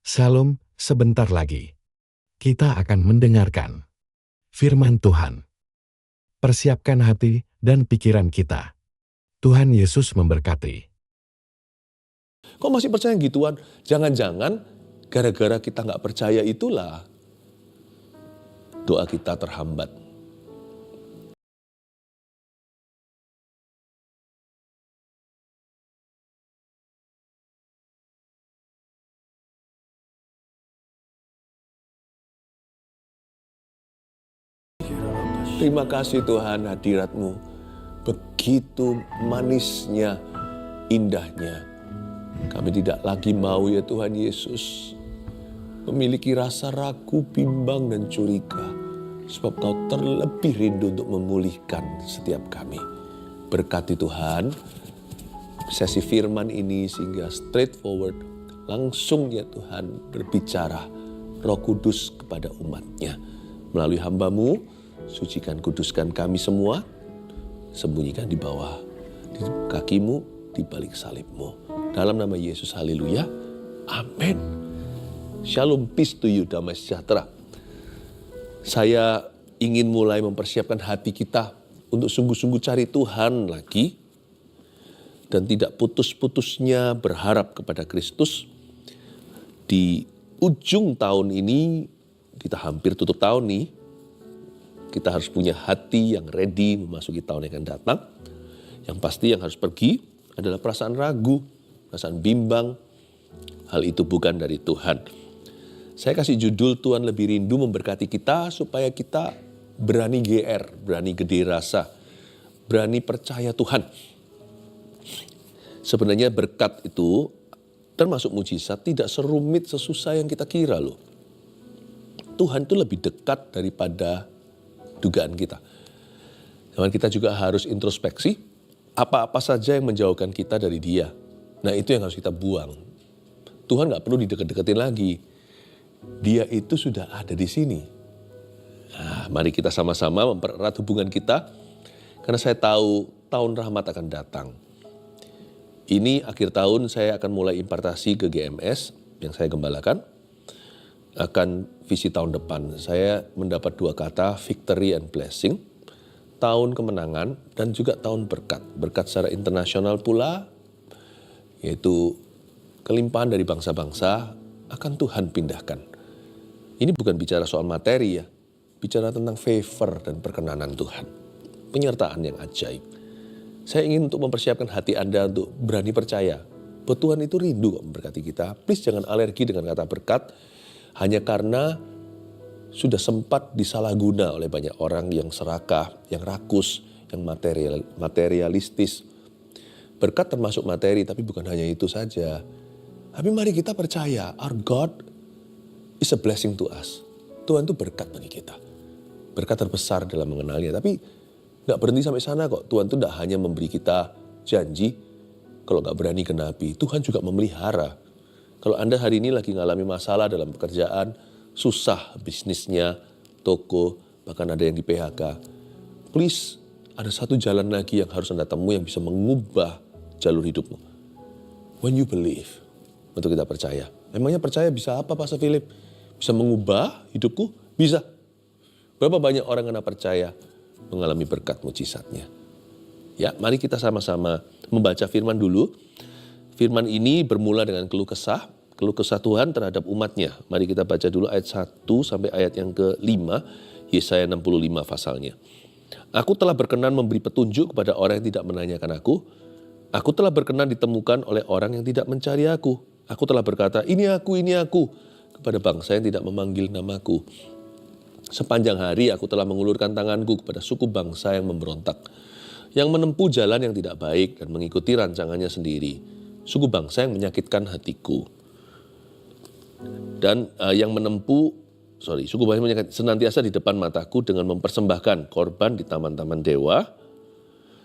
Salam, sebentar lagi. Kita akan mendengarkan firman Tuhan. Persiapkan hati dan pikiran kita. Tuhan Yesus memberkati. Kok masih percaya gituan? Jangan-jangan gara-gara kita nggak percaya itulah doa kita terhambat. Terima kasih Tuhan, hadirat-Mu begitu manisnya, indahnya. Kami tidak lagi mau ya Tuhan Yesus memiliki rasa ragu, bimbang dan curiga. Sebab Kau terlebih rindu untuk memulihkan setiap kami. Berkati Tuhan sesi firman ini sehingga straightforward, langsung ya Tuhan berbicara Roh Kudus kepada umat-Nya. Melalui hamba-Mu, sucikan kuduskan kami semua, sembunyikan di bawah di kaki-Mu, di balik salib-Mu. Dalam nama Yesus, haleluya, amin. Shalom, peace to you, damai sejahtera. Saya ingin mulai mempersiapkan hati kita untuk sungguh-sungguh cari Tuhan lagi, dan tidak putus-putusnya berharap kepada Kristus. Di ujung tahun ini, kita hampir tutup tahun nih, kita harus punya hati yang ready memasuki tahun yang akan datang. Yang pasti yang harus pergi adalah perasaan ragu, perasaan bimbang. Hal itu bukan dari Tuhan. Saya kasih judul Tuhan lebih rindu memberkati kita supaya kita berani GR, berani gede rasa, berani percaya Tuhan. Sebenarnya berkat itu termasuk mujizat tidak serumit sesusah yang kita kira loh. Tuhan itu lebih dekat daripada dugaan kita. Namun kita juga harus introspeksi apa-apa saja yang menjauhkan kita dari Dia. Nah itu yang harus kita buang. Tuhan gak perlu didekat-dekatin lagi. Dia itu sudah ada di sini. Nah, mari kita sama-sama mempererat hubungan kita. Karena saya tahu tahun rahmat akan datang. Ini akhir tahun saya akan mulai impartasi ke GMS yang saya gembalakan. Akan visi tahun depan. Saya mendapat 2 kata, victory and blessing. Tahun kemenangan dan juga tahun berkat. Berkat secara internasional pula, yaitu kelimpahan dari bangsa-bangsa akan Tuhan pindahkan. Ini bukan bicara soal materi ya. Bicara tentang favor dan perkenanan Tuhan. Penyertaan yang ajaib. Saya ingin untuk mempersiapkan hati Anda untuk berani percaya bahwa Tuhan itu rindu memberkati kita. Please jangan alergi dengan kata berkat hanya karena sudah sempat disalahguna oleh banyak orang yang serakah, yang rakus, yang materialistis. Berkat termasuk materi, tapi bukan hanya itu saja. Tapi mari kita percaya, our God is a blessing to us. Tuhan itu berkat bagi kita. Berkat terbesar dalam mengenalnya, tapi gak berhenti sampai sana kok. Tuhan itu tidak hanya memberi kita janji, kalau gak berani genapi. Tuhan juga memelihara. Kalau Anda hari ini lagi ngalami masalah dalam pekerjaan, susah bisnisnya, toko, bahkan ada yang di PHK. Please, ada satu jalan lagi yang harus Anda temui yang bisa mengubah jalur hidupmu. When you believe, untuk kita percaya. Memangnya percaya bisa apa Pastor Philip? Bisa mengubah hidupku? Bisa. Berapa banyak orang yang percaya mengalami berkat mujizatnya? Ya, mari kita sama-sama membaca firman dulu. Firman ini bermula dengan keluh kesah Tuhan terhadap umatnya. Mari kita baca dulu ayat 1 sampai ayat yang ke-5, Yesaya 65 pasalnya. Aku telah berkenan memberi petunjuk kepada orang yang tidak menanyakan aku. Aku telah berkenan ditemukan oleh orang yang tidak mencari aku. Aku telah berkata, ini aku, kepada bangsa yang tidak memanggil namaku. Sepanjang hari aku telah mengulurkan tanganku kepada suku bangsa yang memberontak, yang menempuh jalan yang tidak baik dan mengikuti rancangannya sendiri. Suku bangsa yang menyakitkan hatiku. Dan suku bangsa menyakitkan senantiasa di depan mataku dengan mempersembahkan korban di taman-taman dewa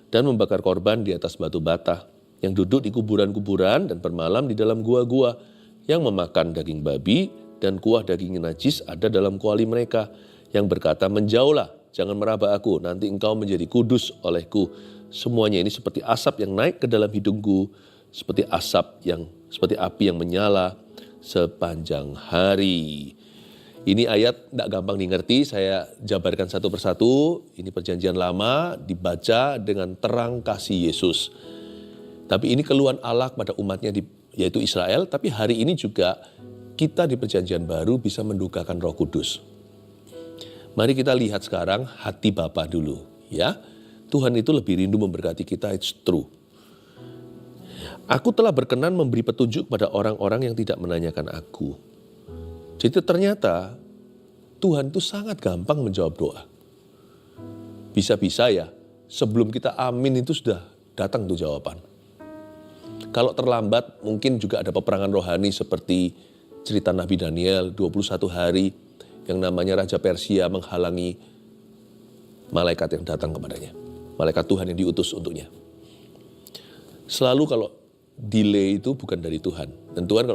dan membakar korban di atas batu bata, yang duduk di kuburan-kuburan dan bermalam di dalam gua-gua, yang memakan daging babi dan kuah daging najis ada dalam kuali mereka, yang berkata, menjauhlah, jangan meraba aku, nanti engkau menjadi kudus olehku. Semuanya ini seperti asap yang naik ke dalam hidungku, seperti api yang menyala, sepanjang hari. Ini ayat tidak gampang dimengerti, saya jabarkan satu persatu. Ini perjanjian lama dibaca dengan terang kasih Yesus. Tapi ini keluhan Allah kepada umatnya yaitu Israel, tapi hari ini juga kita di perjanjian baru bisa mendukakan Roh Kudus. Mari kita lihat sekarang hati Bapa dulu, ya. Tuhan itu lebih rindu memberkati kita, it's true. Aku telah berkenan memberi petunjuk pada orang-orang yang tidak menanyakan aku. Jadi ternyata Tuhan itu sangat gampang menjawab doa. Bisa-bisa ya, sebelum kita amin itu sudah datang tuh jawaban. Kalau terlambat mungkin juga ada peperangan rohani seperti cerita Nabi Daniel 21 hari yang namanya Raja Persia menghalangi malaikat yang datang kepadanya. Malaikat Tuhan yang diutus untuknya. Selalu kalau delay itu bukan dari Tuhan. Dan Tuhan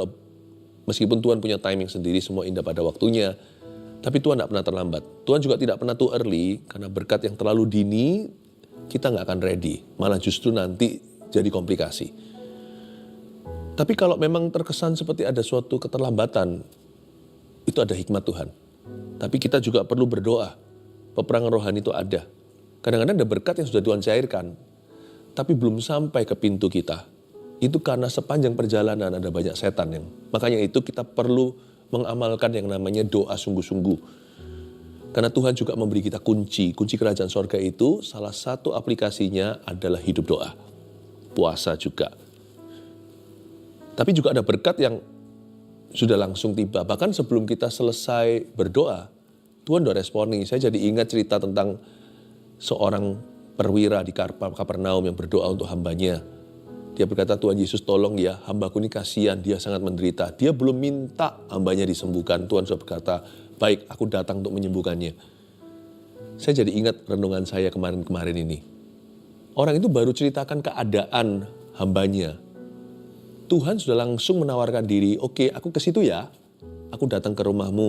meskipun Tuhan punya timing sendiri, semua indah pada waktunya, tapi Tuhan tidak pernah terlambat. Tuhan juga tidak pernah too early, karena berkat yang terlalu dini, kita nggak akan ready. Malah justru nanti jadi komplikasi. Tapi kalau memang terkesan seperti ada suatu keterlambatan, itu ada hikmat Tuhan. Tapi kita juga perlu berdoa. Peperangan rohani itu ada. Kadang-kadang ada berkat yang sudah Tuhan cairkan, tapi belum sampai ke pintu kita. Itu karena sepanjang perjalanan ada banyak setan makanya itu kita perlu mengamalkan yang namanya doa sungguh-sungguh. Karena Tuhan juga memberi kita kunci kerajaan sorga itu salah satu aplikasinya adalah hidup doa. Puasa juga. Tapi juga ada berkat yang sudah langsung tiba. Bahkan sebelum kita selesai berdoa, Tuhan udah responi. Saya jadi ingat cerita tentang seorang perwira di Kapernaum yang berdoa untuk hambanya. Dia berkata, Tuhan Yesus tolong ya, hambaku ini kasihan, dia sangat menderita. Dia belum minta hambanya disembuhkan. Tuhan sudah berkata, baik aku datang untuk menyembuhkannya. Saya jadi ingat renungan saya kemarin-kemarin ini. Orang itu baru ceritakan keadaan hambanya. Tuhan sudah langsung menawarkan diri, oke, aku ke situ ya. Aku datang ke rumahmu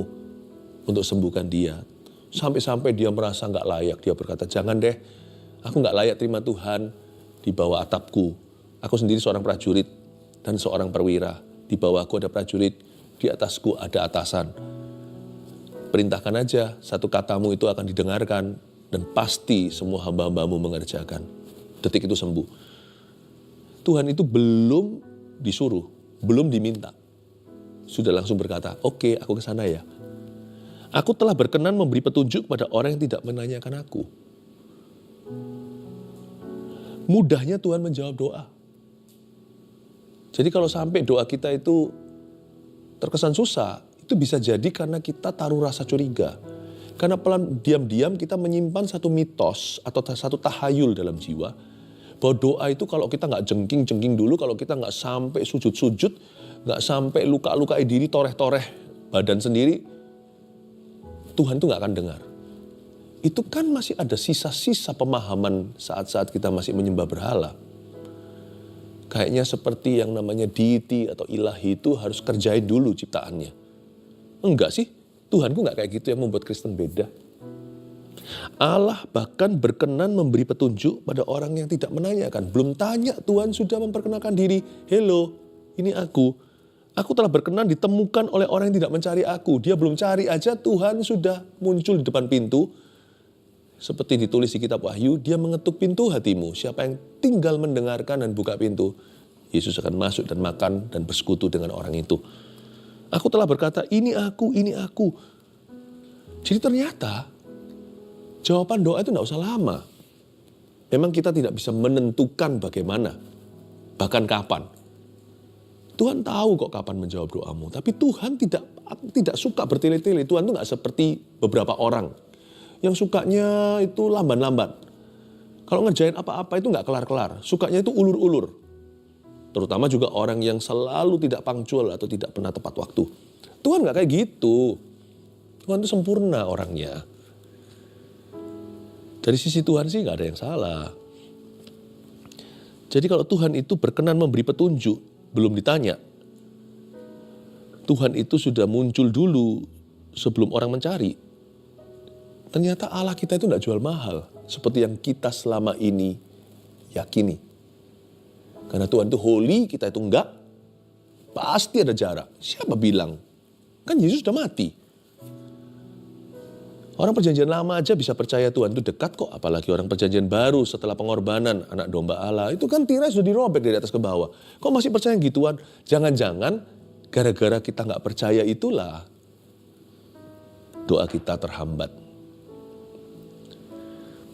untuk sembuhkan dia. Sampai-sampai dia merasa nggak layak. Dia berkata, jangan deh, aku nggak layak terima Tuhan di bawah atapku. Aku sendiri seorang prajurit dan seorang perwira. Di bawahku ada prajurit, di atasku ada atasan. Perintahkan aja, satu katamu itu akan didengarkan dan pasti semua hamba-hambamu mengerjakan. Detik itu sembuh. Tuhan itu belum disuruh, belum diminta. Sudah langsung berkata, oke, aku ke sana ya. Aku telah berkenan memberi petunjuk pada orang yang tidak menanyakan aku. Mudahnya Tuhan menjawab doa. Jadi kalau sampai doa kita itu terkesan susah, itu bisa jadi karena kita taruh rasa curiga. Karena diam-diam kita menyimpan satu mitos atau satu tahayul dalam jiwa, bahwa doa itu kalau kita nggak jengking dulu, kalau kita nggak sampai sujud-sujud, nggak sampai luka-lukai diri, toreh-toreh badan sendiri, Tuhan tuh nggak akan dengar. Itu kan masih ada sisa-sisa pemahaman saat-saat kita masih menyembah berhala. Kayaknya seperti yang namanya deity atau ilahi itu harus kerjain dulu ciptaannya. Enggak sih, Tuhanku nggak kayak gitu yang membuat Kristen beda. Allah bahkan berkenan memberi petunjuk pada orang yang tidak menanyakan. Belum tanya, Tuhan sudah memperkenalkan diri. Hello, ini aku. Aku telah berkenan ditemukan oleh orang yang tidak mencari aku. Dia belum cari aja, Tuhan sudah muncul di depan pintu. Seperti ditulis di kitab Wahyu, dia mengetuk pintu hatimu. Siapa yang tinggal mendengarkan dan buka pintu, Yesus akan masuk dan makan dan bersekutu dengan orang itu. Aku telah berkata, ini aku, ini aku. Jadi ternyata jawaban doa itu tidak usah lama. Memang kita tidak bisa menentukan bagaimana, bahkan kapan. Tuhan tahu kok kapan menjawab doamu. Tapi Tuhan tidak suka bertele-tele. Tuhan itu nggak seperti beberapa orang yang sukanya itu lamban-lamban. Kalau ngerjain apa-apa itu nggak kelar-kelar. Sukanya itu ulur-ulur. Terutama juga orang yang selalu tidak punctual atau tidak pernah tepat waktu. Tuhan nggak kayak gitu. Tuhan itu sempurna orangnya. Dari sisi Tuhan sih nggak ada yang salah. Jadi kalau Tuhan itu berkenan memberi petunjuk, belum ditanya. Tuhan itu sudah muncul dulu sebelum orang mencari. Ternyata Allah kita itu tidak jual mahal. Seperti yang kita selama ini yakini. Karena Tuhan itu holy, kita itu enggak. Pasti ada jarak. Siapa bilang? Kan Yesus sudah mati. Orang perjanjian lama aja bisa percaya Tuhan itu dekat kok. Apalagi orang perjanjian baru setelah pengorbanan anak domba Allah. Itu kan tirai sudah dirobek dari atas ke bawah. Kok masih percaya gituan? Jangan-jangan gara-gara kita nggak percaya itulah doa kita terhambat.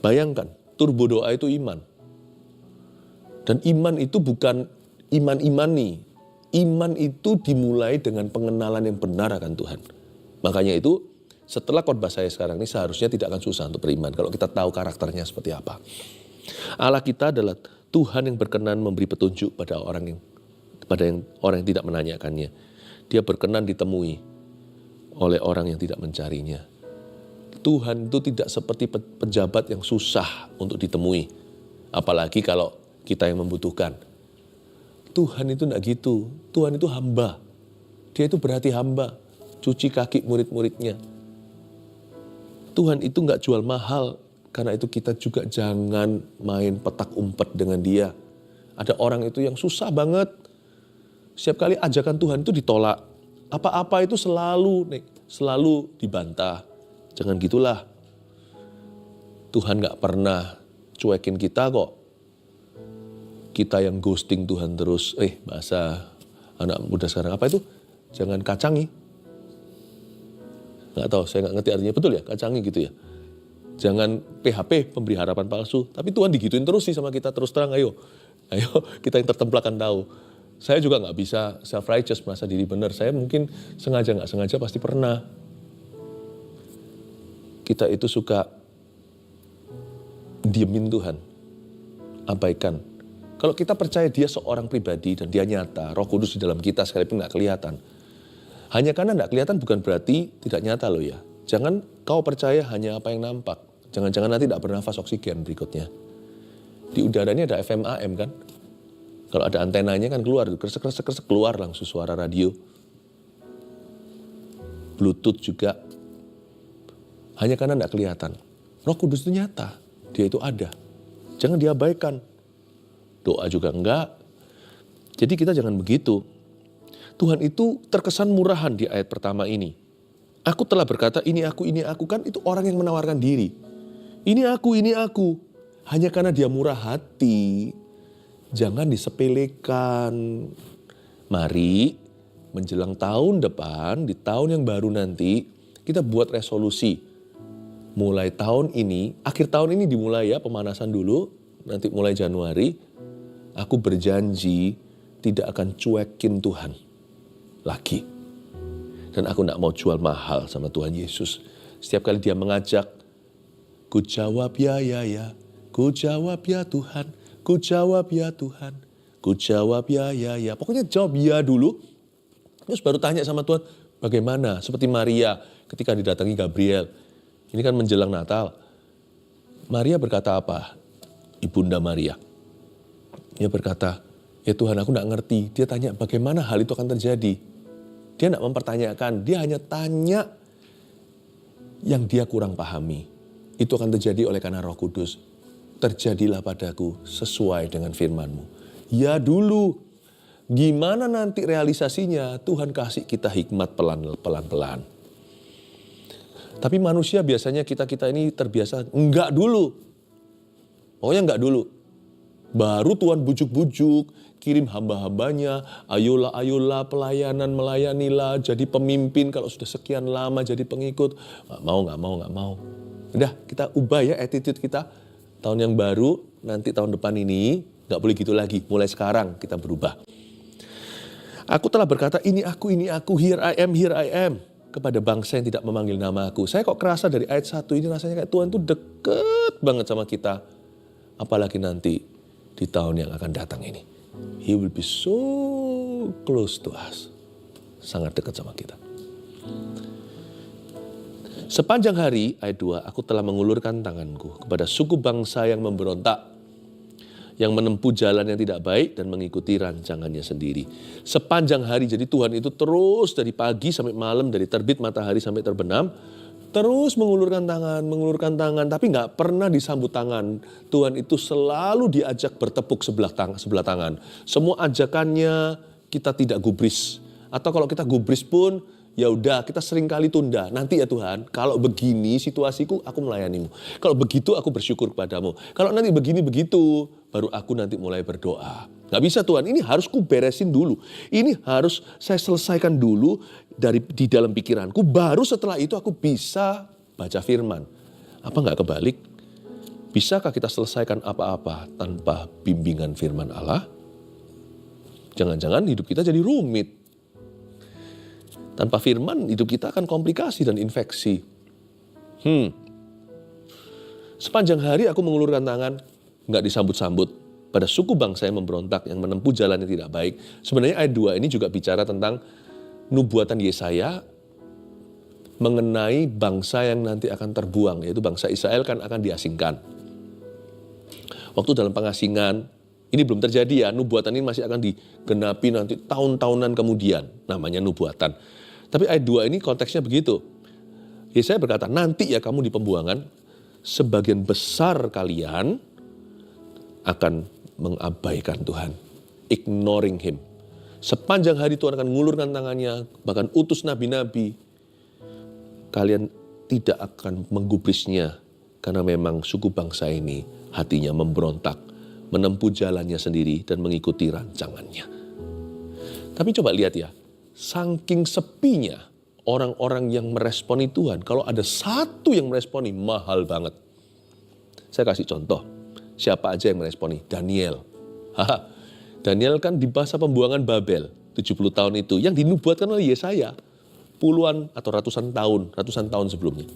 Bayangkan, turbo doa itu iman. Dan iman itu bukan iman imani. Iman itu dimulai dengan pengenalan yang benar akan Tuhan. Makanya itu setelah khotbah saya sekarang ini seharusnya tidak akan susah untuk beriman kalau kita tahu karakternya seperti apa. Allah kita adalah Tuhan yang berkenan memberi petunjuk pada orang yang tidak menanyakannya. Dia berkenan ditemui oleh orang yang tidak mencarinya. Tuhan itu tidak seperti pejabat yang susah untuk ditemui. Apalagi kalau kita yang membutuhkan. Tuhan itu tidak gitu. Tuhan itu hamba. Dia itu berarti hamba. Cuci kaki murid-muridnya. Tuhan itu nggak jual mahal, karena itu kita juga jangan main petak umpet dengan dia. Ada orang itu yang susah banget. Setiap kali ajakan Tuhan itu ditolak. Apa-apa itu selalu dibantah. Jangan gitulah. Tuhan nggak pernah cuekin kita kok. Kita yang ghosting Tuhan terus. Bahasa anak muda sekarang apa itu? Jangan kacangi. Nggak tahu, saya nggak ngerti artinya. Betul ya, kacangi gitu ya. Jangan PHP, pemberi harapan palsu. Tapi Tuhan digituin terus sih sama kita. Terus terang, ayo kita yang tertemplak kan tahu. Saya juga nggak bisa self-righteous, merasa diri benar. Saya mungkin sengaja nggak sengaja pasti pernah. Kita itu suka diemin Tuhan. Abaikan. Kalau kita percaya dia seorang pribadi dan dia nyata, Roh Kudus di dalam kita sekalipun nggak kelihatan. Hanya karena tidak kelihatan bukan berarti tidak nyata loh ya. Jangan kau percaya hanya apa yang nampak. Jangan-jangan nanti tidak bernafas oksigen berikutnya. Di udara ini ada FM AM kan. Kalau ada antenanya kan keluar, kresek-kresek keluar langsung suara radio. Bluetooth juga. Hanya karena tidak kelihatan. Roh Kudus itu nyata. Dia itu ada. Jangan diabaikan. Doa juga enggak. Jadi kita jangan begitu. Tuhan itu terkesan murahan di ayat pertama ini. Aku telah berkata ini aku kan itu orang yang menawarkan diri. Ini aku. Hanya karena dia murah hati. Jangan disepelekan. Mari menjelang tahun depan, di tahun yang baru nanti, kita buat resolusi. Mulai tahun ini, akhir tahun ini dimulai ya pemanasan dulu. Nanti mulai Januari, aku berjanji tidak akan cuekin Tuhan lagi. Dan aku tidak mau jual mahal sama Tuhan Yesus. Setiap kali dia mengajak, ku jawab ya. Ku jawab ya Tuhan. Ku jawab ya Tuhan. Ku jawab ya. Pokoknya jawab ya dulu. Terus baru tanya sama Tuhan, bagaimana? Seperti Maria ketika didatangi Gabriel. Ini kan menjelang Natal. Maria berkata apa? Ibunda Maria. Dia berkata, ya Tuhan aku tidak ngerti. Dia tanya bagaimana hal itu akan terjadi. Dia tidak mempertanyakan, dia hanya tanya yang dia kurang pahami. Itu akan terjadi oleh karena Roh Kudus. Terjadilah padaku sesuai dengan firman-Mu. Ya dulu, gimana nanti realisasinya? Tuhan kasih kita hikmat pelan-pelan. Tapi manusia biasanya kita ini terbiasa, enggak dulu. Pokoknya enggak dulu. Baru Tuhan bujuk-bujuk, kirim hamba-hambanya, ayolah pelayanan, melayanilah, jadi pemimpin kalau sudah sekian lama jadi pengikut. Nggak mau. Udah kita ubah ya attitude kita. Tahun yang baru, nanti tahun depan ini, nggak boleh gitu lagi. Mulai sekarang kita berubah. Aku telah berkata, ini aku, here I am. Kepada bangsa yang tidak memanggil nama aku. Saya kok kerasa dari ayat 1 ini rasanya kayak Tuhan tuh deket banget sama kita. Apalagi nanti di tahun yang akan datang ini. He will be so close to us. Sangat dekat sama kita. Sepanjang hari, ayat 2, aku telah mengulurkan tanganku kepada suku bangsa yang memberontak. Yang menempuh jalan yang tidak baik dan mengikuti rancangannya sendiri. Sepanjang hari, jadi Tuhan itu terus dari pagi sampai malam, dari terbit matahari sampai terbenam, terus mengulurkan tangan, tapi nggak pernah disambut tangan. Tuhan itu selalu diajak bertepuk sebelah tangan. Semua ajakannya kita tidak gubris. Atau kalau kita gubris pun, ya udah kita sering kali tunda. Nanti ya Tuhan, kalau begini situasiku aku melayanimu. Kalau begitu aku bersyukur kepadamu. Kalau nanti begini begitu, baru aku nanti mulai berdoa. Gak bisa Tuhan, ini harus ku beresin dulu. Ini harus saya selesaikan dulu di dalam pikiranku. Baru setelah itu aku bisa baca firman. Apa gak kebalik? Bisakah kita selesaikan apa-apa tanpa bimbingan firman Allah? Jangan-jangan hidup kita jadi rumit. Tanpa firman, hidup kita akan komplikasi dan infeksi. Sepanjang hari aku mengulurkan tangan, nggak disambut-sambut. Pada suku bangsa yang memberontak, yang menempuh jalan yang tidak baik. Sebenarnya ayat 2 ini juga bicara tentang nubuatan Yesaya mengenai bangsa yang nanti akan terbuang, yaitu bangsa Israel kan akan diasingkan. Waktu dalam pengasingan, ini belum terjadi ya, nubuatan ini masih akan digenapi nanti tahun-tahunan kemudian, namanya nubuatan. Tapi ayat 2 ini konteksnya begitu. Yesaya berkata, nanti ya kamu di pembuangan, sebagian besar kalian akan mengabaikan Tuhan. Ignoring Him. Sepanjang hari Tuhan akan mengulurkan tangannya, bahkan utus nabi-nabi. Kalian tidak akan menggubrisnya, karena memang suku bangsa ini hatinya memberontak, menempuh jalannya sendiri dan mengikuti rancangannya. Tapi coba lihat ya, saking sepinya orang-orang yang meresponi Tuhan. Kalau ada satu yang meresponi, mahal banget. Saya kasih contoh. Siapa aja yang meresponi? Daniel. Daniel kan di masa pembuangan Babel, 70 tahun itu, yang dinubuatkan oleh Yesaya. Puluhan atau ratusan tahun sebelumnya.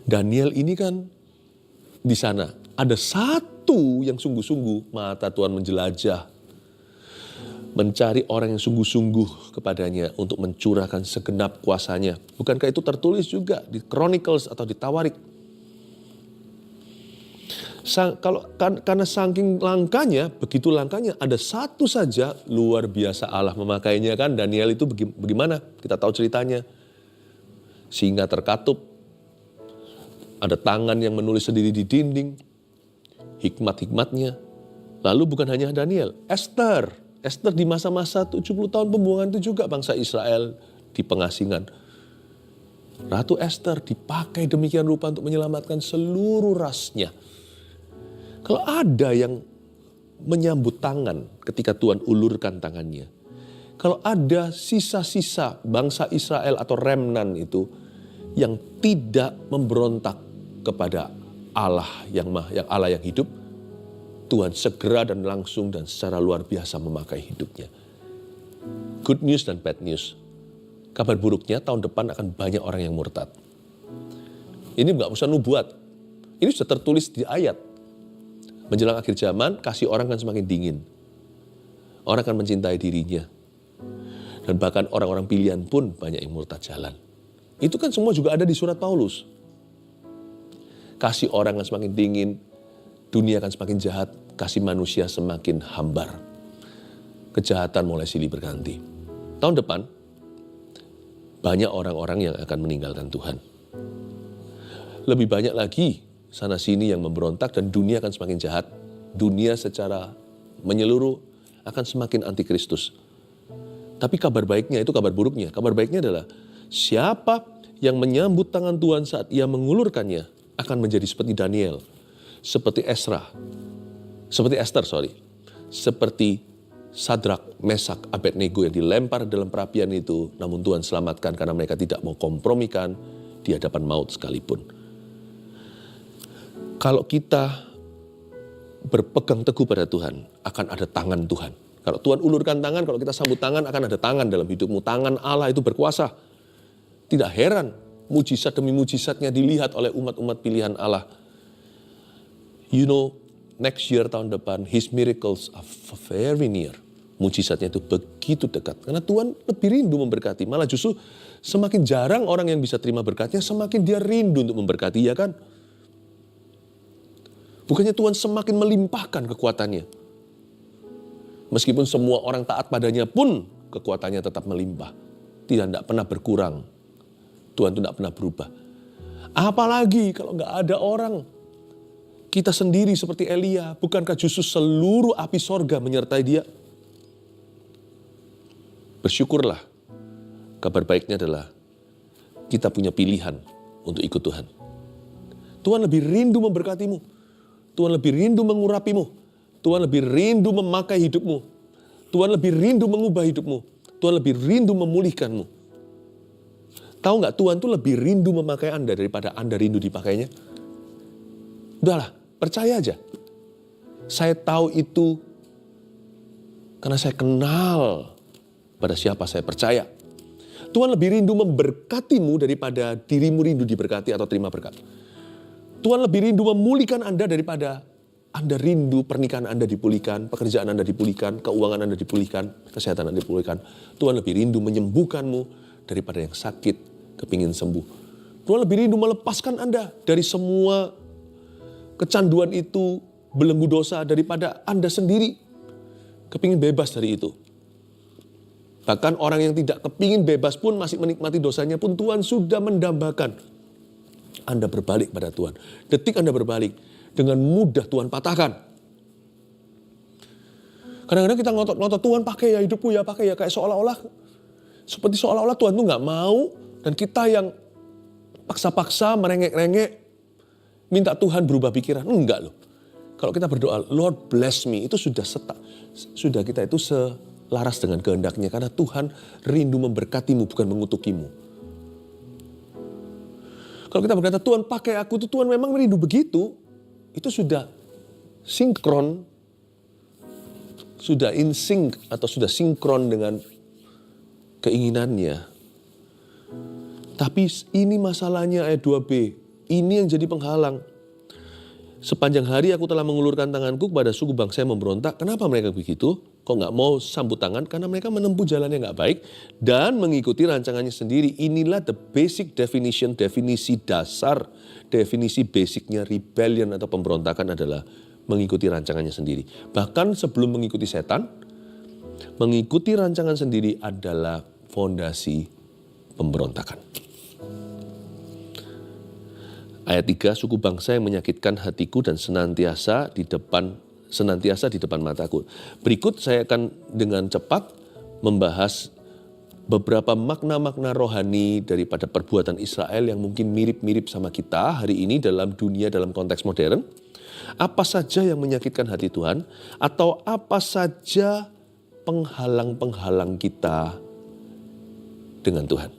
Daniel ini kan di sana. Ada satu yang sungguh-sungguh mata Tuhan menjelajah. Mencari orang yang sungguh-sungguh kepadanya untuk mencurahkan segenap kuasanya. Bukankah itu tertulis juga di Chronicles atau di Tawarik? Karena saking langkanya, begitu langkanya, ada satu saja luar biasa Allah memakainya kan. Daniel itu bagaimana? Kita tahu ceritanya. Singa terkatup, ada tangan yang menulis sendiri di dinding, hikmat-hikmatnya. Lalu bukan hanya Daniel, Esther di masa-masa 70 tahun pembuangan itu juga bangsa Israel di pengasingan. Ratu Esther dipakai demikian rupa untuk menyelamatkan seluruh rasnya. Kalau ada yang menyambut tangan ketika Tuhan ulurkan tangannya. Kalau ada sisa-sisa bangsa Israel atau remnan itu yang tidak memberontak kepada Allah yang hidup, Tuhan segera dan langsung dan secara luar biasa memakai hidupnya. Good news dan bad news. Kabar buruknya tahun depan akan banyak orang yang murtad. Ini nggak usah nubuat. Ini sudah tertulis di ayat. Menjelang akhir zaman, kasih orang kan semakin dingin. Orang akan mencintai dirinya. Dan bahkan orang-orang pilihan pun banyak yang murtad jalan. Itu kan semua juga ada di surat Paulus. Kasih orang akan semakin dingin, dunia akan semakin jahat, kasih manusia semakin hambar. Kejahatan mulai silih berganti. Tahun depan, banyak orang-orang yang akan meninggalkan Tuhan. Lebih banyak lagi sana-sini yang memberontak dan dunia akan semakin jahat. Dunia secara menyeluruh akan semakin antikristus. Tapi kabar baiknya itu kabar buruknya. Kabar baiknya adalah siapa yang menyambut tangan Tuhan saat ia mengulurkannya akan menjadi seperti Daniel, seperti Esther, seperti Sadrak, Mesak, Abednego yang dilempar dalam perapian itu, namun Tuhan selamatkan karena mereka tidak mau kompromikan di hadapan maut sekalipun. Kalau kita berpegang teguh pada Tuhan, akan ada tangan Tuhan. Kalau Tuhan ulurkan tangan, kalau kita sambut tangan, akan ada tangan dalam hidupmu. Tangan Allah itu berkuasa. Tidak heran, mujizat demi mujizatnya dilihat oleh umat-umat pilihan Allah. You know, next year, tahun depan, His miracles are very near. Mujizatnya itu begitu dekat. Karena Tuhan lebih rindu memberkati. Malah justru semakin jarang orang yang bisa terima berkatnya, semakin dia rindu untuk memberkati, ya kan? Bukannya Tuhan semakin melimpahkan kekuatannya. Meskipun semua orang taat padanya pun kekuatannya tetap melimpah. Tidak pernah berkurang. Tuhan itu tidak pernah berubah. Apalagi kalau nggak ada orang. Kita sendiri seperti Elia. Bukankah justru seluruh api sorga menyertai dia? bersyukurlah. Kabar baiknya adalah kita punya pilihan untuk ikut Tuhan. Tuhan lebih rindu memberkatimu. Tuhan lebih rindu mengurapimu. Tuhan lebih rindu memakai hidupmu. Tuhan lebih rindu mengubah hidupmu. Tuhan lebih rindu memulihkanmu. Tahu nggak, Tuhan tuh lebih rindu memakai Anda daripada Anda rindu dipakainya. Udahlah, percaya aja. Saya tahu itu karena saya kenal pada siapa saya percaya. Tuhan lebih rindu memberkatimu daripada dirimu rindu diberkati atau terima berkat. Tuhan lebih rindu memulihkan Anda daripada Anda rindu pernikahan Anda dipulihkan, pekerjaan Anda dipulihkan, keuangan Anda dipulihkan, kesehatan Anda dipulihkan. Tuhan lebih rindu menyembuhkanmu daripada yang sakit, kepingin sembuh. Tuhan lebih rindu melepaskan Anda dari semua kecanduan itu, belenggu dosa, daripada Anda sendiri kepingin bebas dari itu. Bahkan orang yang tidak kepingin bebas pun masih menikmati dosanya pun Tuhan sudah mendambakan Anda berbalik pada Tuhan. Detik Anda berbalik, dengan mudah Tuhan patahkan. Kadang-kadang kita ngotot-ngotot, Tuhan pakai ya hidupku ya, pakai ya, kayak seperti seolah-olah Tuhan tuh gak mau, dan kita yang paksa-paksa, merengek-rengek, minta Tuhan berubah pikiran. Enggak loh. Kalau kita berdoa, Lord bless me, itu sudah kita itu selaras dengan kehendaknya. Karena Tuhan rindu memberkatimu, bukan mengutukimu. Kalau kita berkata, Tuhan pakai aku, itu Tuhan memang rindu begitu. Itu sudah sinkron, sudah in sync atau sudah sinkron dengan keinginannya. Tapi ini masalahnya ayat 2b. Ini yang jadi penghalang. Sepanjang hari aku telah mengulurkan tanganku kepada suku bangsa yang memberontak. Kenapa mereka begitu? Kok gak mau sambut tangan? Karena mereka menempuh jalan yang gak baik dan mengikuti rancangannya sendiri. Inilah the basic definition, definisi dasar, definisi basicnya rebellion atau pemberontakan adalah mengikuti rancangannya sendiri. Bahkan sebelum mengikuti setan, mengikuti rancangan sendiri adalah fondasi pemberontakan. Ayat 3, suku bangsa yang menyakitkan hatiku dan senantiasa di depan mataku. Berikut saya akan dengan cepat membahas beberapa makna-makna rohani daripada perbuatan Israel yang mungkin mirip-mirip sama kita hari ini dalam dunia, dalam konteks modern. Apa saja yang menyakitkan hati Tuhan, atau apa saja penghalang-penghalang kita dengan Tuhan.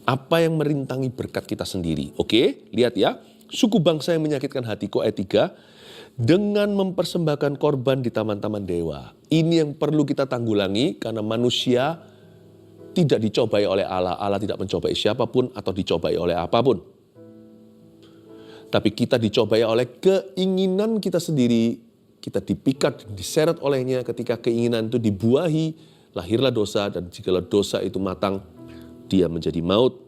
Apa yang merintangi berkat kita sendiri. Oke, lihat ya. Suku bangsa yang menyakitkan hatiku, ayat 3. Dengan mempersembahkan korban di taman-taman dewa. Ini yang perlu kita tanggulangi karena manusia tidak dicobai oleh Allah. Allah tidak mencobai siapapun atau dicobai oleh apapun. Tapi kita dicobai oleh keinginan kita sendiri. Kita dipikat, diseret olehnya. Ketika keinginan itu dibuahi, lahirlah dosa. Dan jikalau dosa itu matang, dia menjadi maut.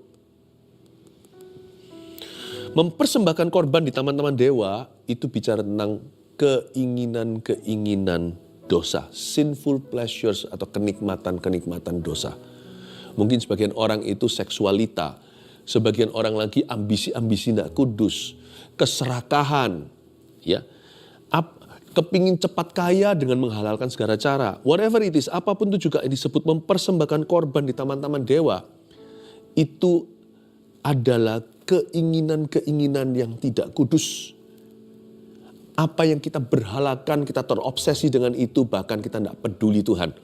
Mempersembahkan korban di taman-taman dewa itu bicara tentang keinginan-keinginan dosa. Sinful pleasures atau kenikmatan-kenikmatan dosa. Mungkin sebagian orang itu seksualita. Sebagian orang lagi ambisi-ambisi tidak kudus. Keserakahan. Ya. Kepingin cepat kaya dengan menghalalkan segala cara. Whatever it is, apapun itu juga disebut mempersembahkan korban di taman-taman dewa. Itu adalah keinginan-keinginan yang tidak kudus. Apa yang kita berhalakan, kita terobsesi dengan itu, bahkan kita tidak peduli Tuhan.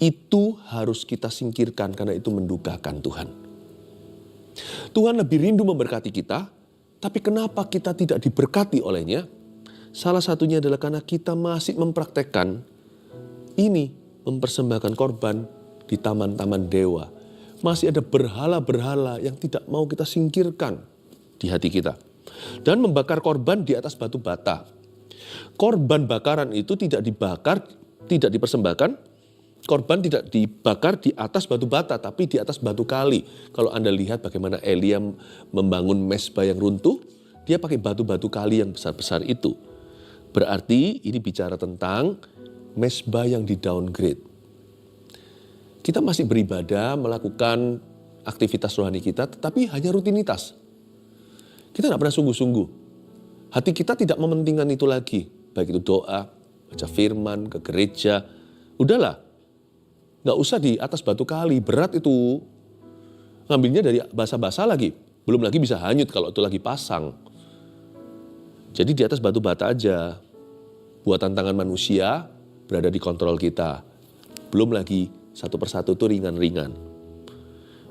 Itu harus kita singkirkan karena itu mendukakan Tuhan. Tuhan lebih rindu memberkati kita, tapi kenapa kita tidak diberkati olehnya? Salah satunya adalah karena kita masih mempraktekkan ini, mempersembahkan korban di taman-taman dewa. Masih ada berhala-berhala yang tidak mau kita singkirkan di hati kita. Dan membakar korban di atas batu bata. Korban bakaran itu tidak dibakar, tidak dipersembahkan. Korban tidak dibakar di atas batu bata, tapi di atas batu kali. Kalau Anda lihat bagaimana Elia membangun mezbah yang runtuh, dia pakai batu-batu kali yang besar-besar itu. Berarti ini bicara tentang mezbah yang di downgrade. Kita masih beribadah, melakukan aktivitas rohani kita, tetapi hanya rutinitas. Kita tidak pernah sungguh-sungguh. Hati kita tidak mementingkan itu lagi. Baik itu doa, baca firman, ke gereja. Udahlah. Nggak usah di atas batu kali, berat itu. Ngambilnya dari basah-basah lagi. Belum lagi bisa hanyut kalau itu lagi pasang. Jadi di atas batu bata aja. Buatan tangan manusia berada di kontrol kita. Belum lagi satu persatu itu ringan-ringan.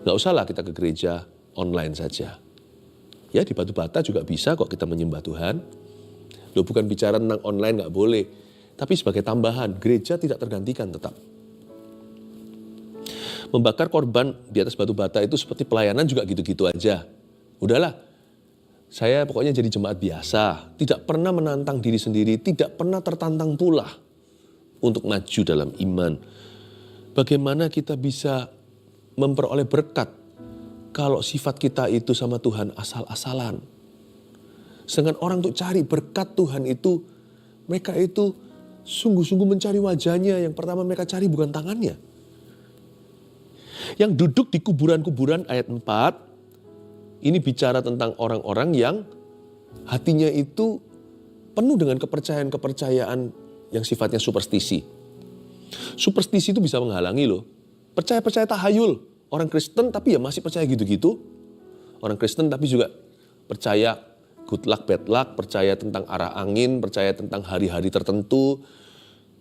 Nggak usahlah kita ke gereja online saja. Ya di batu bata juga bisa kok kita menyembah Tuhan. Loh bukan bicara tentang online nggak boleh. Tapi sebagai tambahan, gereja tidak tergantikan tetap. Membakar korban di atas batu bata itu seperti pelayanan juga gitu-gitu aja. Udahlah, saya pokoknya jadi jemaat biasa. Tidak pernah menantang diri sendiri, tidak pernah tertantang pula untuk maju dalam iman. Bagaimana kita bisa memperoleh berkat kalau sifat kita itu sama Tuhan asal-asalan. Sedangkan orang untuk cari berkat Tuhan itu, mereka itu sungguh-sungguh mencari wajahnya. Yang pertama mereka cari bukan tangannya. Yang duduk di kuburan-kuburan ayat 4, ini bicara tentang orang-orang yang hatinya itu penuh dengan kepercayaan-kepercayaan yang sifatnya superstisi. Superstisi itu bisa menghalangi loh. Percaya-percaya tahayul. Orang Kristen tapi ya masih percaya gitu-gitu. Orang Kristen tapi juga percaya good luck, bad luck, percaya tentang arah angin, percaya tentang hari-hari tertentu.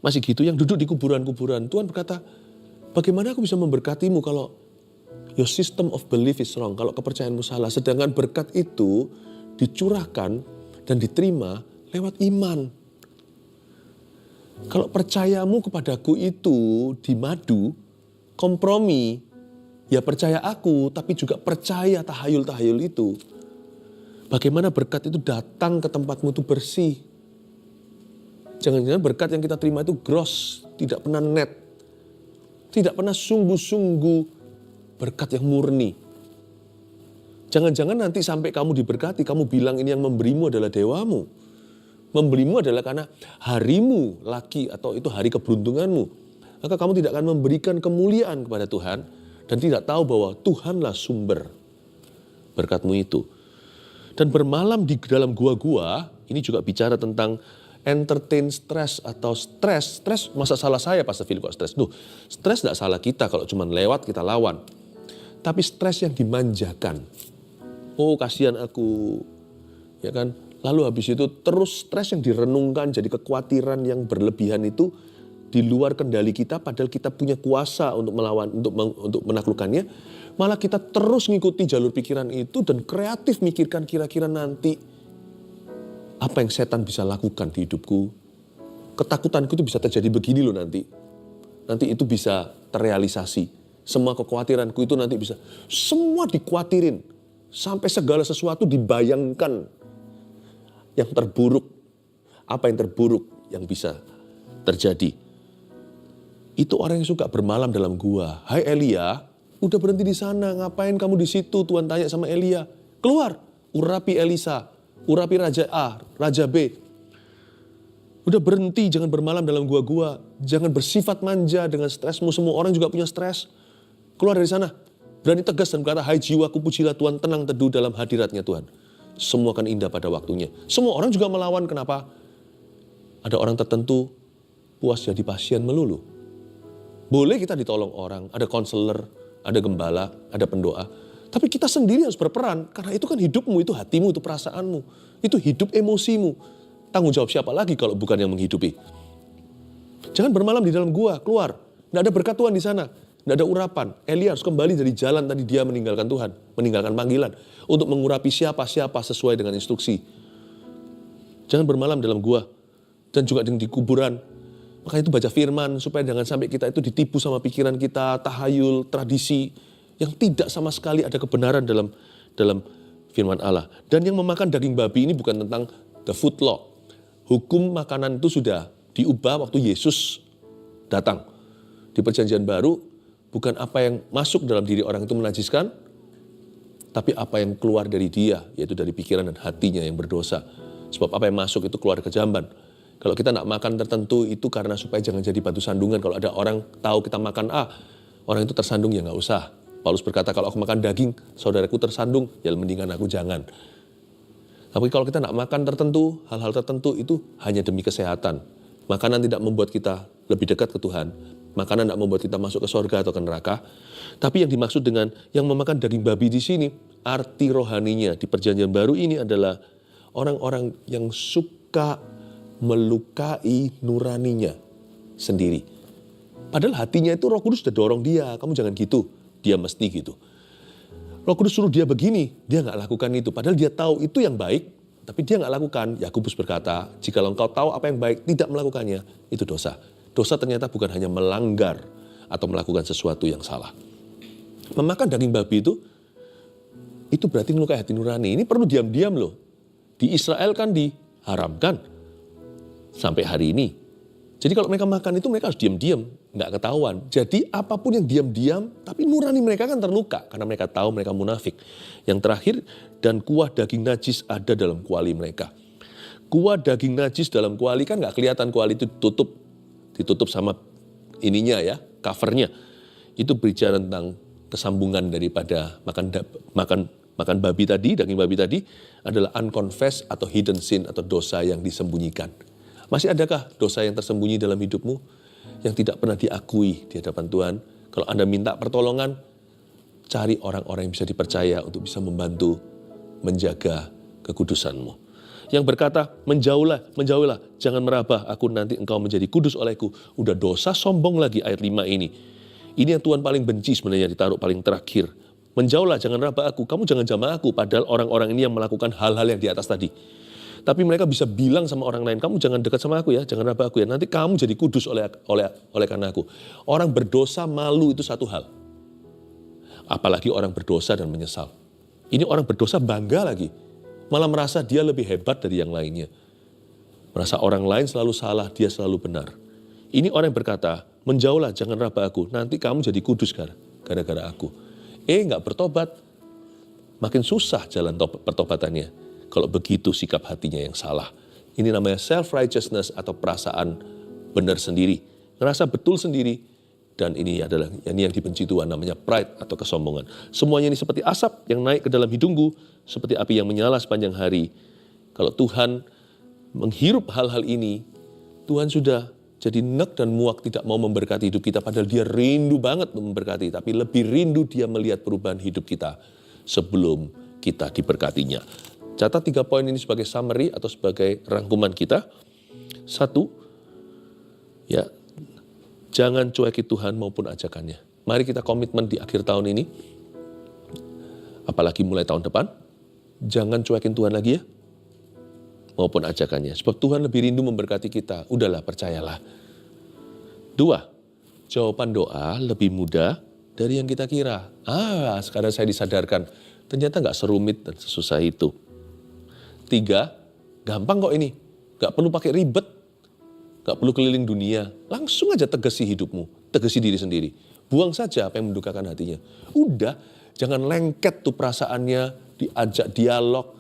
Masih gitu yang duduk di kuburan-kuburan. Tuhan berkata, bagaimana aku bisa memberkatimu kalau your system of belief is wrong, kalau kepercayaanmu salah. Sedangkan berkat itu dicurahkan dan diterima lewat iman. Kalau percayamu kepadaku itu dimadu, kompromi, ya percaya aku tapi juga percaya tahayul-tahayul itu. Bagaimana berkat itu datang ke tempatmu itu bersih. Jangan-jangan berkat yang kita terima itu gross, tidak pernah net. Tidak pernah sungguh-sungguh berkat yang murni. Jangan-jangan nanti sampai kamu diberkati, kamu bilang ini yang memberimu adalah dewamu. Memberimu adalah karena harimu laki atau itu hari keberuntunganmu. Maka kamu tidak akan memberikan kemuliaan kepada Tuhan dan tidak tahu bahwa Tuhanlah sumber berkatmu itu. Dan bermalam di dalam gua-gua, ini juga bicara tentang entertain stress atau stres. Stres masa salah saya Pastor Philip kok stres? Duh, stres tidak salah kita kalau cuma lewat kita lawan. Tapi stres yang dimanjakan. Oh kasihan aku, ya kan? Lalu habis itu terus stres yang direnungkan jadi kekhawatiran yang berlebihan itu di luar kendali kita padahal kita punya kuasa untuk melawan, untuk menaklukkannya. Malah kita terus ngikuti jalur pikiran itu dan kreatif mikirkan kira-kira nanti apa yang setan bisa lakukan di hidupku. Ketakutanku itu bisa terjadi begini loh nanti. Nanti itu bisa terrealisasi. Semua kekhawatiranku itu nanti bisa. Semua dikhawatirin. Sampai segala sesuatu dibayangkan. Yang terburuk. Apa yang terburuk yang bisa terjadi. Itu orang yang suka bermalam dalam gua. Hai Elia, udah berhenti di sana. Ngapain kamu di situ? Tuhan tanya sama Elia. Keluar, urapi Elisa. Urapi Raja A, Raja B. Udah berhenti, jangan bermalam dalam gua-gua. Jangan bersifat manja dengan stresmu. Semua orang juga punya stres. Keluar dari sana. Berani tegas dan berkata, hai jiwaku pujilah Tuhan, tenang teduh dalam hadiratnya Tuhan. Semua akan indah pada waktunya. Semua orang juga melawan, kenapa? Ada orang tertentu puas jadi pasien melulu. Boleh kita ditolong orang, ada konselor, ada gembala, ada pendoa. Tapi kita sendiri harus berperan, karena itu kan hidupmu, itu hatimu, itu perasaanmu. Itu hidup emosimu. Tanggung jawab siapa lagi kalau bukan yang menghidupi. Jangan bermalam di dalam gua, keluar. Nggak ada berkat Tuhan di sana, nggak ada urapan. Elia harus kembali dari jalan tadi dia meninggalkan Tuhan, meninggalkan panggilan. Untuk mengurapi siapa-siapa sesuai dengan instruksi. Jangan bermalam dalam gua, dan juga di kuburan. Maka itu baca firman, supaya jangan sampai kita itu ditipu sama pikiran kita, tahayul, tradisi, yang tidak sama sekali ada kebenaran dalam firman Allah. Dan yang memakan daging babi ini bukan tentang the food law. Hukum makanan itu sudah diubah waktu Yesus datang. Di perjanjian baru, bukan apa yang masuk dalam diri orang itu menajiskan, tapi apa yang keluar dari dia, yaitu dari pikiran dan hatinya yang berdosa. Sebab apa yang masuk itu keluar ke jamban. Kalau kita nak makan tertentu itu karena supaya jangan jadi batu sandungan. Kalau ada orang tahu kita makan A, orang itu tersandung ya nggak usah. Paulus berkata kalau aku makan daging, saudaraku tersandung, ya mendingan aku jangan. Tapi kalau kita nak makan tertentu, hal-hal tertentu itu hanya demi kesehatan. Makanan tidak membuat kita lebih dekat ke Tuhan. makanan tidak membuat kita masuk ke surga atau ke neraka. Tapi yang dimaksud dengan yang memakan daging babi di sini, arti rohaninya di perjanjian baru ini adalah orang-orang yang suka melukai nuraninya sendiri. Padahal hatinya itu Roh Kudus sudah dorong dia, kamu jangan gitu, dia mesti gitu. Roh Kudus suruh dia begini, dia nggak lakukan itu. Padahal dia tahu itu yang baik, tapi dia nggak lakukan. Yakobus berkata, jika engkau tahu apa yang baik, tidak melakukannya, itu dosa. Dosa ternyata bukan hanya melanggar atau melakukan sesuatu yang salah. Memakan daging babi itu berarti melukai hati nurani. Ini perlu diam-diam loh. Di Israel kan diharamkan sampai hari ini. Jadi kalau mereka makan itu mereka harus diam-diam, nggak ketahuan. Jadi apapun yang diam-diam, tapi nurani mereka kan terluka karena mereka tahu mereka munafik. Yang terakhir, dan kuah daging najis ada dalam kuali mereka. Kuah daging najis dalam kuali kan nggak kelihatan, kuali itu ditutup sama ininya ya, covernya. Itu berbicara tentang kesambungan daripada makan babi tadi, daging babi tadi adalah unconfessed atau hidden sin atau dosa yang disembunyikan. Masih adakah dosa yang tersembunyi dalam hidupmu yang tidak pernah diakui di hadapan Tuhan? Kalau Anda minta pertolongan, cari orang-orang yang bisa dipercaya untuk bisa membantu menjaga kekudusanmu. Yang berkata, menjauhlah, jangan merabah, aku nanti engkau menjadi kudus olehku. Udah dosa sombong lagi ayat 5 ini. Ini yang Tuhan paling benci sebenarnya ditaruh paling terakhir. Menjauhlah, jangan merabah aku, kamu jangan jamah aku. Padahal orang-orang ini yang melakukan hal-hal yang di atas tadi. Tapi mereka bisa bilang sama orang lain, kamu jangan dekat sama aku ya, jangan rabah aku ya. Nanti kamu jadi kudus oleh karena aku. Orang berdosa malu itu satu hal. Apalagi orang berdosa dan menyesal. Ini orang berdosa bangga lagi. Malah merasa dia lebih hebat dari yang lainnya. Merasa orang lain selalu salah, dia selalu benar. Ini orang yang berkata, menjauhlah jangan rabah aku, nanti kamu jadi kudus gara-gara aku. Nggak bertobat, makin susah jalan pertobatannya. Kalau begitu sikap hatinya yang salah. Ini namanya self-righteousness atau perasaan benar sendiri. Ngerasa betul sendiri. Dan ini adalah yang dibenci Tuhan, namanya pride atau kesombongan. Semuanya ini seperti asap yang naik ke dalam hidungku. Seperti api yang menyala sepanjang hari. Kalau Tuhan menghirup hal-hal ini, Tuhan sudah jadi nek dan muak tidak mau memberkati hidup kita. Padahal dia rindu banget memberkati. Tapi lebih rindu dia melihat perubahan hidup kita sebelum kita diberkatinya. Catat 3 poin ini sebagai summary atau sebagai rangkuman kita. 1, ya, jangan cueki Tuhan maupun ajakannya. Mari kita komitmen di akhir tahun ini, apalagi mulai tahun depan, jangan cuekin Tuhan lagi ya, maupun ajakannya. Sebab Tuhan lebih rindu memberkati kita. Udahlah, percayalah. 2, jawaban doa lebih mudah dari yang kita kira. Sekarang saya disadarkan, ternyata nggak serumit dan sesusah itu. 3, gampang kok ini. Gak perlu pakai ribet. Gak perlu keliling dunia. Langsung aja tegesi hidupmu. Tegesi diri sendiri. Buang saja apa yang mendukakan hatinya. Udah, jangan lengket tuh perasaannya. Diajak dialog.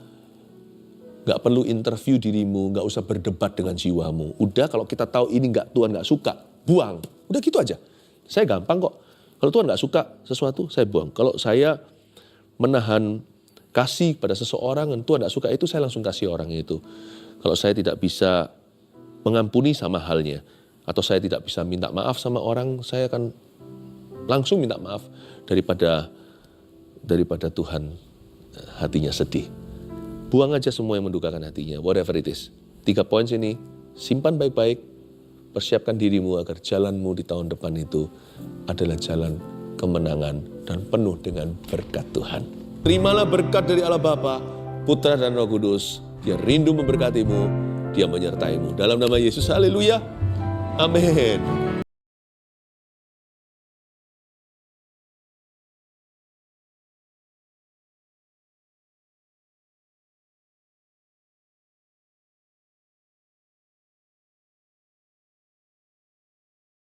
Gak perlu interview dirimu. Gak usah berdebat dengan jiwamu. Udah, kalau kita tahu ini Tuhan gak suka, buang. Udah gitu aja. Saya gampang kok. Kalau Tuhan gak suka sesuatu, saya buang. Kalau saya menahan kasih pada seseorang, dan Tuhan tidak suka itu, saya langsung kasih orang itu. Kalau saya tidak bisa mengampuni sama halnya, atau saya tidak bisa minta maaf sama orang, saya akan langsung minta maaf daripada Tuhan hatinya sedih. Buang aja semua yang mendukakan hatinya, whatever it is. 3 poin ini, simpan baik-baik, persiapkan dirimu agar jalanmu di tahun depan itu adalah jalan kemenangan dan penuh dengan berkat Tuhan. Terimalah berkat dari Allah Bapa, Putra dan Roh Kudus. Dia rindu memberkatimu, dia menyertaimu. Dalam nama Yesus, haleluya. Amin.